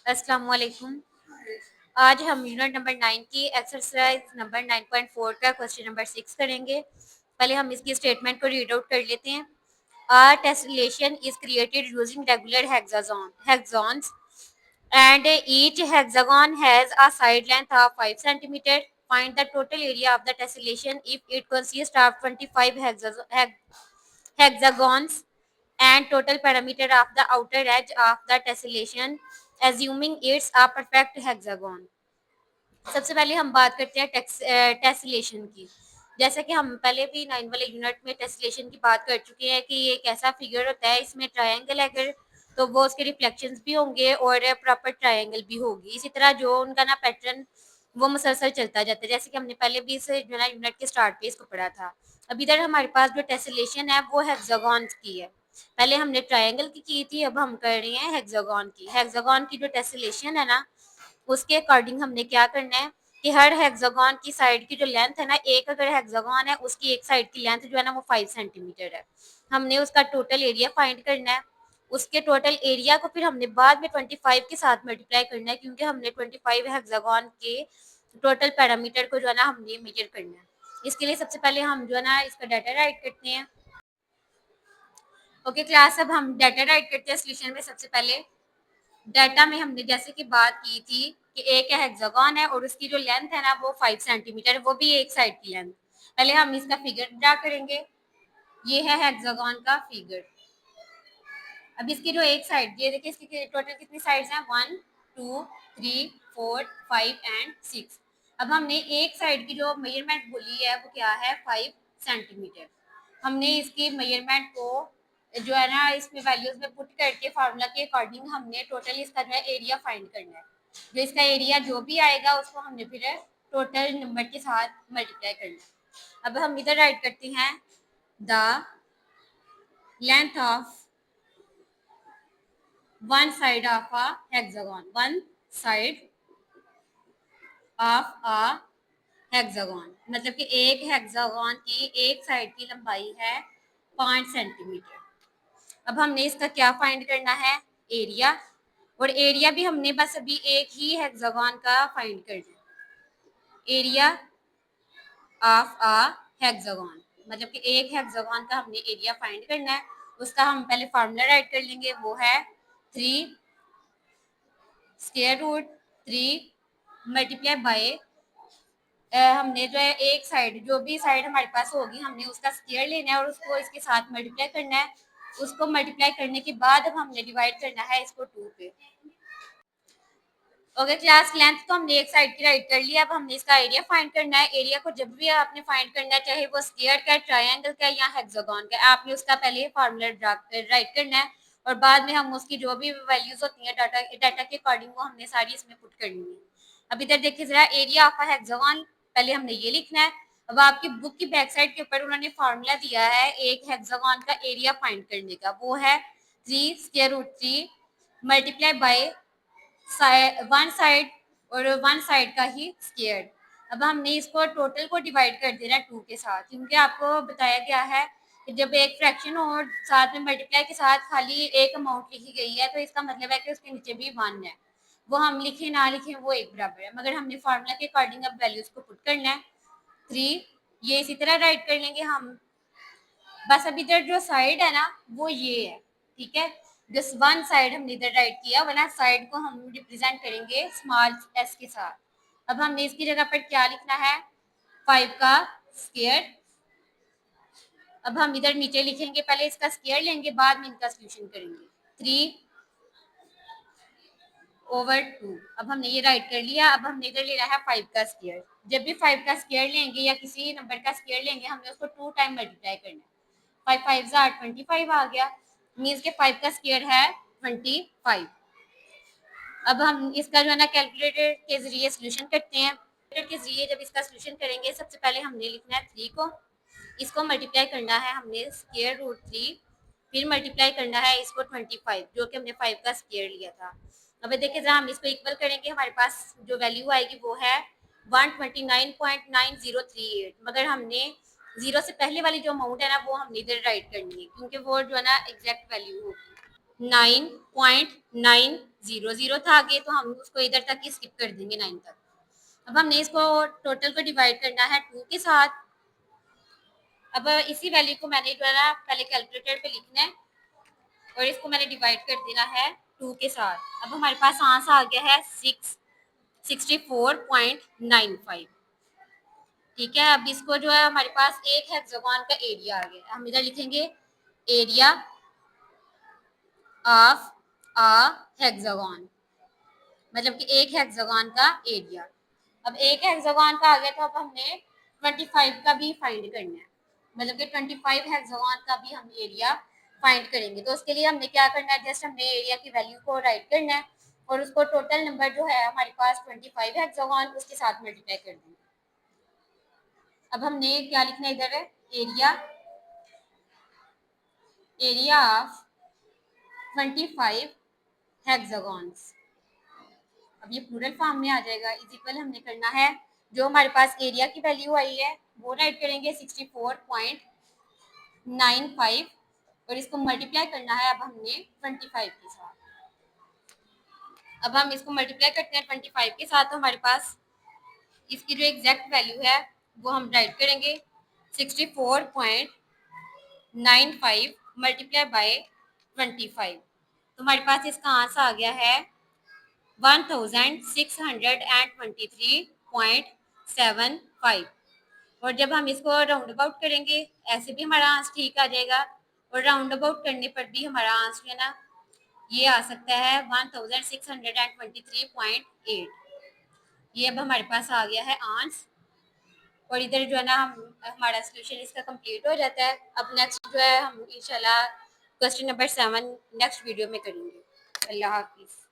अस्सलाम वालेकुम। आज हम यूनिट नंबर 9 की एक्सरसाइज नंबर 9.4 का क्वेश्चन नंबर 6 करेंगे। पहले हम इसकी स्टेटमेंट को रीड आउट कर लेते हैं। A tessellation is created using regular hexagons and each hexagon has a side length of 5 centimeter. Find the total area of the tessellation if it consists of 25 hexagons and total perimeter of the outer edge of the tessellation assuming it's a perfect hexagon. सबसे पहले हम बात करते हैं टेसलेशन की। जैसा कि हम पहले भी 9 वाले यूनिट में टेसलेशन की बात कर चुके हैं कि ये एक ऐसा फिगर होता है, इसमें ट्रायंगल है अगर तो वो उसके रिफ्लेक्शंस भी होंगे और प्रॉपर ट्रायंगल भी होगी। इसी तरह जो उनका ना पैटर्न वो मुसलसल चलता जाता है, जैसे कि हमने पहले भी इस जो है ना यूनिट के स्टार्ट पे इसको पढ़ा था। अब इधर हमारे पास जो टेसलेशन है वो हेक्सागॉन्स की है। पहले हमने ट्रायंगल की थी, अब हम कर रहे हैं हेक्सागॉन की। हेक्सागॉन की जो टेसलेशन है ना, उसके अकॉर्डिंग हमने क्या करना है कि हर हेक्सागॉन की साइड की जो लेंथ है ना, एक अगर हेक्सागॉन है उसकी एक साइड की लेंथ जो है ना वो 5 सेंटीमीटर है। हमने उसका टोटल एरिया फाइंड करना है। उसके टोटल एरिया को फिर हमने बाद में 25 के साथ मल्टीप्लाई करना है, क्योंकि हमने 25 हेक्सागॉन के टोटल पैरामीटर को जो है ना हमने मेजर करना है। इसके लिए सबसे पहले हम जो है ना इसका डाटा राइट करते हैं। ओके क्लास, अब हम डाटा राइट करते हैं सोल्यूशन में। सबसे पहले डाटा में हमने जैसे कि बात की थी कि एक हेक्सागन है और उसकी जो लेंथ है ना वो 5 सेंटीमीटर है, वो भी एक साइड की लेंथ। पहले हम इसका फिगर ड्रा करेंगे। ये है हेक्सागन का फिगर। अब इसकी जो एक साइड, ये देखिए इसकी टोटल कितनी साइड्स हैं, 1 2 3 4 5 एंड 6। अब हमने एक साइड की जो मेजरमेंट बोली है वो क्या है, 5 सेंटीमीटर। हमने इसकी मेजरमेंट को जो है ना इसमें वैल्यूज में पुट करके फार्मूला के अकॉर्डिंग हमने टोटल इसका जो है एरिया फाइंड करना है। जो इसका एरिया जो भी आएगा उसको हमने फिर टोटल नंबर के साथ मल्टीप्लाई करना है। अब हम इधर राइट करते हैं the length of one side of a hexagon, one side of a hexagon, मतलब कि एक हेक्सागन की एक साइड की लंबाई है 5 सेंटीमीटर। अब हमने इसका क्या फाइंड करना है, एरिया। और एरिया भी हमने बस अभी एक ही हेक्सागन का फाइंड करना है, एरिया ऑफ अ हेक्सागन, मतलब कि एक हेक्सागन का हमने एरिया फाइंड करना है। उसका हम पहले फार्मूला राइट कर लेंगे, वो है 3 स्क्वायर रूट 3 मल्टीप्लाई बाय हमने जो है एक साइड, जो भी साइड हमारे पास होगी हमने उसका स्क्वायर लेना है और उसको इसके साथ मल्टीप्लाई करना है। उसको मल्टीप्लाई करने के बाद अब हमने डिवाइड करना है इसको 2 पे। ओके क्लास, लेंथ तो हमने एक साइड की राइट कर लिया। अब हमने इसका एरिया फाइंड करना है। एरिया को जब भी आपने फाइंड करना है, चाहे वो स्क्वायर का, ट्रायंगल का या हेक्सागन का, आपने उसका पहले फार्मूला राइट करना है और बाद में हम उसकी जो भी वैल्यूज होती हैं डाटा डाटा के अकॉर्डिंग वो हमने सारी इसमें पुट करनी है। अब इधर देखिए जरा, एरिया ऑफ हेक्सागन पहले हमने ये लिखना है। अब आपकी बुक की बैक साइड के ऊपर उन्होंने फार्मूला दिया है एक हेक्सागन का एरिया फाइंड करने का, वो है 3 square root 3 multiply by one side और वन साइड का ही स्क्वायर। अब हमने इसको टोटल को डिवाइड कर देना 2 के साथ, क्योंकि आपको बताया गया है कि जब एक फ्रैक्शन और साथ में मल्टीप्लाई के साथ खाली एक अमाउंट लिखी गई है तो इसका मतलब है कि उसके नीचे भी 1 है। वो हम लिखें ना लिखें वो एक बराबर है, मगर हमने फार्मूला के अकॉर्डिंग अब वैल्यूज को पुट करना है। 3 ये इसी तरह राइट कर लेंगे हम। बस अभी इधर जो साइड है ना वो ये है, ठीक है। जस्ट वन साइड हमने इधर राइट किया, वरना साइड को हम रिप्रेजेंट करेंगे स्मॉल एस के साथ। अब हमने इसकी जगह पर क्या लिखना है, 5 का स्क्वायर। अब हम इधर नीचे लिखेंगे, पहले इसका स्क्वायर लेंगे बाद में इनका सोल्यूशन करेंगे। 3/2। अब हमने ये राइट कर लिया। अब हमने इधर लेना है 5 का स्क्वायर। जब भी 5 का स्क्वायर लेंगे या किसी नंबर का स्क्वायर लेंगे हमने उसको 2 टाइम मल्टीप्लाई करना है। 5 5 25 आ गया, मीन्स के 5 का स्क्वायर है 25। अब हम इसका जो है ना कैलकुलेटर के जरिए सोल्यूशन करते हैं। कैलकुलेटर के जरिए जब इसका सोल्यूशन करेंगे, सबसे पहले हमने लिखना है 3 को, इसको मल्टीप्लाई करना है हमने स्क्वायर रूट 3, फिर मल्टीप्लाई करना है इसको 25 जो कि हमने 5 का स्क्वायर लिया था। अब देखिए जरा हम इसको इक्वल करेंगे, हमारे पास जो वैल्यू आएगी वो है 129.9038, मगर हमने जीरो से पहले वाली जो अमाउंट है ना वो हमने इधर राइट करनी है, क्योंकि वो जो है ना एग्जैक्ट वैल्यू होगी। 9.900 था आगे, तो हम उसको इधर तक ही स्किप कर देंगे 9 तक। अब हमने इसको टोटल को डिवाइड करना है 2 के साथ। अब इसी वैल्यू को मैंने जो है ना पहले कैलकुलेटर पे लिखना है और इसको मैंने डिवाइड कर देना है 2 के साथ। अब हमारे पास आंसर आ गया है 64.95। ठीक है, अब इसको जो है हमारे पास एक हेक्सागोन का एरिया आ गया। हम इधर लिखेंगे एरिया ऑफ अ हेक्सागोन, मतलब कि एक हेक्सागोन का एरिया। अब एक हेक्सागोन का आ गया, तो अब हमने 25 का भी फाइंड करना है, मतलब कि 25 हेक्सागोन का भी हम एरिया फाइंड करेंगे। तो उसके लिए हमने क्या करना है, जस्ट हमने एरिया की वैल्यू को राइट करना है और उसको टोटल नंबर जो है हमारे पास 25 हेक्सागोन उसके साथ मल्टीप्लाई कर देंगे। अब हमने क्या लिखना है इधर है, एरिया एरिया ऑफ 25 हेक्सागोन्स। अब ये प्लूरल फॉर्म में आ जाएगा। इज इक्वल हमने करना है, जो हमारे पास एरिया की वैल्यू आई है वो राइट करेंगे 64.95 और इसको मल्टीप्लाई करना है अब हमने 25 के साथ। अब हम इसको मल्टीप्लाई करते हैं 25 के साथ, तो हमारे पास इसकी जो एग्जैक्ट वैल्यू है वो हम राइट करेंगे 64.95 मल्टीप्लाई बाय 25। तो हमारे पास इसका आंसर आ गया है 1623.75। और जब हम इसको राउंड अबाउट करेंगे ऐसे भी हमारा आंसर ठीक आ जाएगा, और राउंड अबाउट करने पर भी हमारा आंसर है ना ये आ सकता है 1623.8। ये अब हमारे पास आ गया है आंसर। और इधर जो है ना हम हमारा सोल्यूशन इसका कंप्लीट हो जाता है। अब नेक्स्ट जो है हम इंशाल्लाह क्वेश्चन नंबर 7 नेक्स्ट वीडियो में करेंगे। अल्लाह हाफिज़।